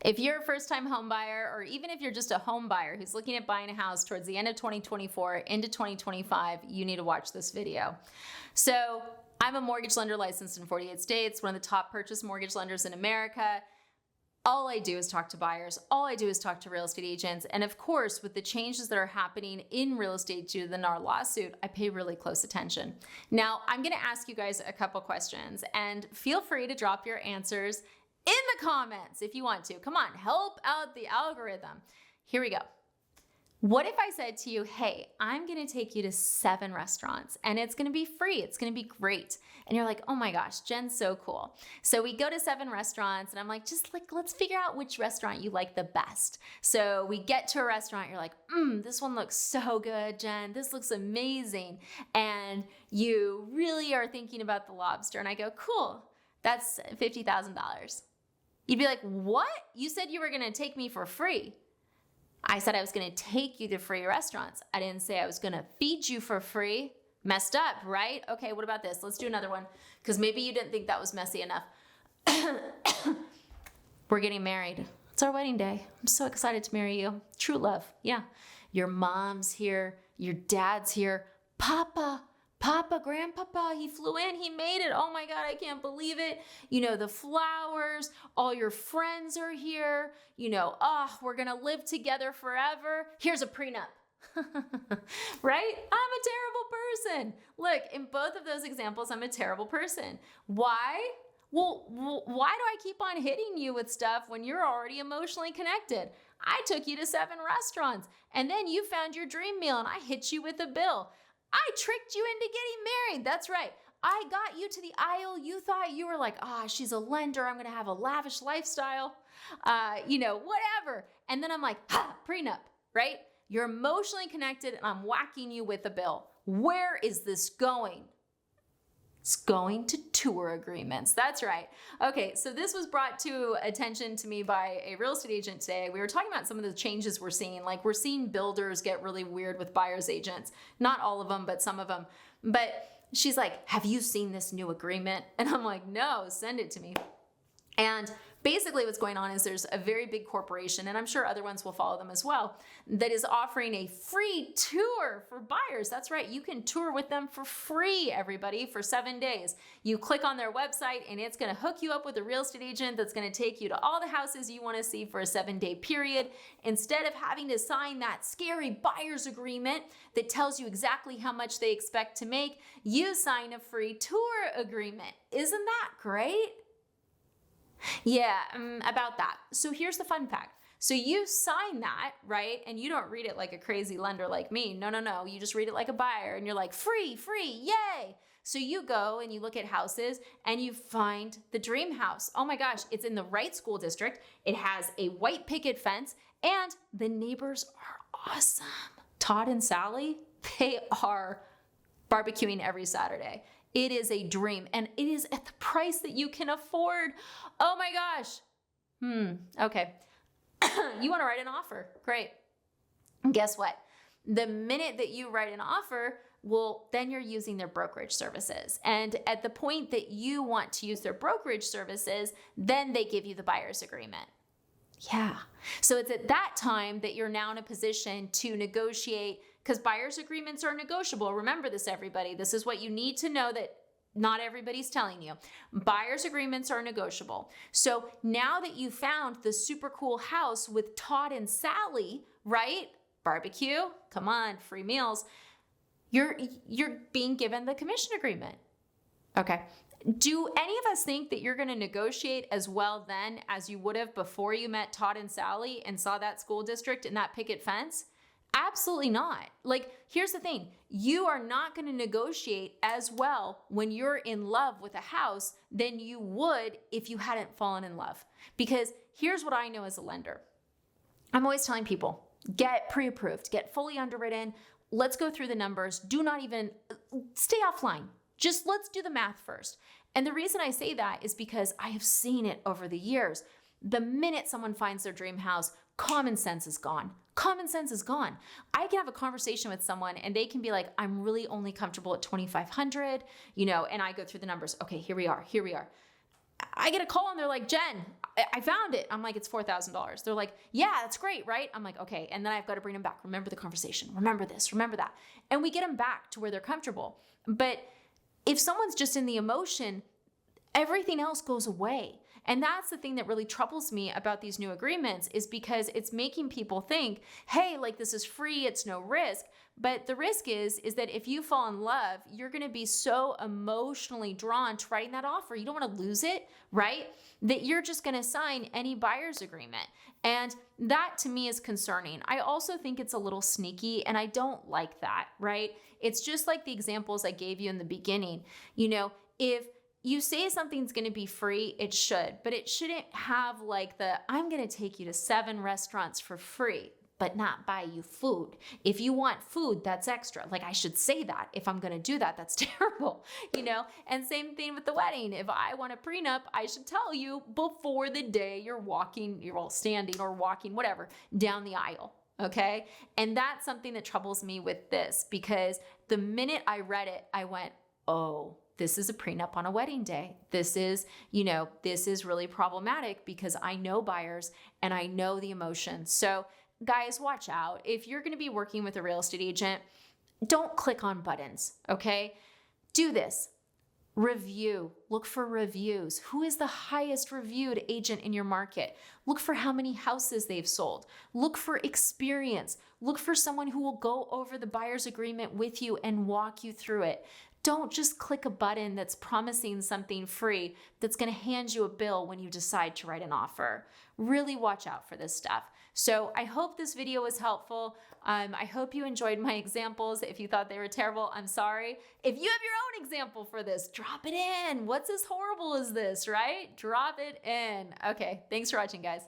If you're a first-time home buyer, or even if you're just a home buyer who's looking at buying a house towards the end of 2024 into 2025, you need to watch this video. So I'm a mortgage lender licensed in 48 states, one of the top purchase mortgage lenders in America. All I do is talk to buyers. All I do is talk to real estate agents. And of course, with the changes that are happening in real estate due to the NAR lawsuit, I pay really close attention. Now, I'm going to ask you guys a couple questions, and feel free to drop your answers in the comments if you want to. Come on, help out the algorithm. Here we go. What if I said to you, hey, I'm going to take you to 7 restaurants and it's going to be free. It's going to be great. And you're like, oh my gosh, Jen's so cool. So we go to 7 restaurants and I'm like, let's figure out which restaurant you like the best. So we get to a restaurant. You're like, this one looks so good, Jen. This looks amazing. And you really are thinking about the lobster. And I go, cool. That's $50,000. You'd be like, what? You said you were going to take me for free. I said I was going to take you to free restaurants. I didn't say I was going to feed you for free. Messed up, right? Okay, what about this? Let's do another one, because maybe you didn't think that was messy enough. We're getting married. It's our wedding day. I'm so excited to marry you. True love. Yeah. Your mom's here. Your dad's here. Papa, grandpapa, he flew in, he made it. Oh my God, I can't believe it. You know, the flowers, all your friends are here. You know, we're going to live together forever. Here's a prenup. Right? I'm a terrible person. Look, in both of those examples, I'm a terrible person. Why? Well, why do I keep on hitting you with stuff when you're already emotionally connected? I took you to 7 restaurants and then you found your dream meal and I hit you with a bill. I tricked you into getting married. That's right. I got you to the aisle. You thought you were like, she's a lender. I'm going to have a lavish lifestyle, whatever. And then I'm like, prenup, right? You're emotionally connected and I'm whacking you with a bill. Where is this going? It's going to tour agreements. That's right. Okay, so this was brought to attention to me by a real estate agent today. We were talking about some of the changes we're seeing. Like, we're seeing builders get really weird with buyer's agents. Not all of them, but some of them. But she's like, have you seen this new agreement? And I'm like, no, send it to me. And basically what's going on is there's a very big corporation, and I'm sure other ones will follow them as well, that is offering a free tour for buyers. That's right. You can tour with them for free, everybody, for 7 days. You click on their website and it's going to hook you up with a real estate agent that's going to take you to all the houses you want to see for a 7-day period. Instead of having to sign that scary buyer's agreement that tells you exactly how much they expect to make, you sign a free tour agreement. Isn't that great? Yeah, about that. So here's the fun fact. So you sign that, right? And you don't read it like a crazy lender like me. No. You just read it like a buyer and you're like, free, yay. So you go and you look at houses and you find the dream house. Oh my gosh, it's in the right school district. It has a white picket fence and the neighbors are awesome. Todd and Sally, they are barbecuing every Saturday. It is a dream and it is at the price that you can afford. Oh my gosh. Okay. You want to write an offer. Great. And guess what? The minute that you write an offer, well, then you're using their brokerage services. And at the point that you want to use their brokerage services, then they give you the buyer's agreement. Yeah. So it's at that time that you're now in a position to negotiate, because buyer's agreements are negotiable. Remember this, everybody. This is what you need to know that not everybody's telling you. Buyer's agreements are negotiable. So now that you found the super cool house with Todd and Sally, right? Barbecue, come on, free meals. You're being given the commission agreement. Okay. Do any of us think that you're going to negotiate as well then as you would have before you met Todd and Sally and saw that school district and that picket fence? Absolutely not. Like, here's the thing. You are not going to negotiate as well when you're in love with a house than you would if you hadn't fallen in love. Because here's what I know as a lender. I'm always telling people, get pre-approved, get fully underwritten. Let's go through the numbers. Do not even stay offline. Just let's do the math first. And the reason I say that is because I have seen it over the years. The minute someone finds their dream house, common sense is gone. Common sense is gone. I can have a conversation with someone and they can be like, I'm really only comfortable at 2,500, and I go through the numbers. Okay, here we are. I get a call and they're like, Jen, I found it. I'm like, it's $4,000. They're like, yeah, that's great, right? I'm like, okay. And then I've got to bring them back. Remember the conversation. Remember this, remember that. And we get them back to where they're comfortable. But if someone's just in the emotion, everything else goes away. And that's the thing that really troubles me about these new agreements, is because it's making people think, hey, like this is free, it's no risk. But the risk is that if you fall in love, you're going to be so emotionally drawn to writing that offer. You don't want to lose it, right? That you're just going to sign any buyer's agreement. And that to me is concerning. I also think it's a little sneaky, and I don't like that, right? It's just like the examples I gave you in the beginning. You know, if you say something's going to be free, it should, but it shouldn't have like I'm going to take you to 7 restaurants for free, but not buy you food. If you want food, that's extra. Like, I should say that. If I'm going to do that, that's terrible, you know? And same thing with the wedding. If I want a prenup, I should tell you before the day you're walking, you're all standing or walking, whatever, down the aisle. Okay. And that's something that troubles me with this, because the minute I read it, I went, oh, this is a prenup on a wedding day. This is, this is really problematic, because I know buyers and I know the emotion. So guys, watch out. If you're going to be working with a real estate agent, don't click on buttons. Okay. Do this. Review. Look for reviews. Who is the highest reviewed agent in your market? Look for how many houses they've sold. Look for experience. Look for someone who will go over the buyer's agreement with you and walk you through it. Don't just click a button that's promising something free that's going to hand you a bill when you decide to write an offer. Really watch out for this stuff. So I hope this video was helpful. I hope you enjoyed my examples. If you thought they were terrible, I'm sorry. If you have your own example for this, drop it in. What's as horrible as this, right? Drop it in. Okay, thanks for watching, guys.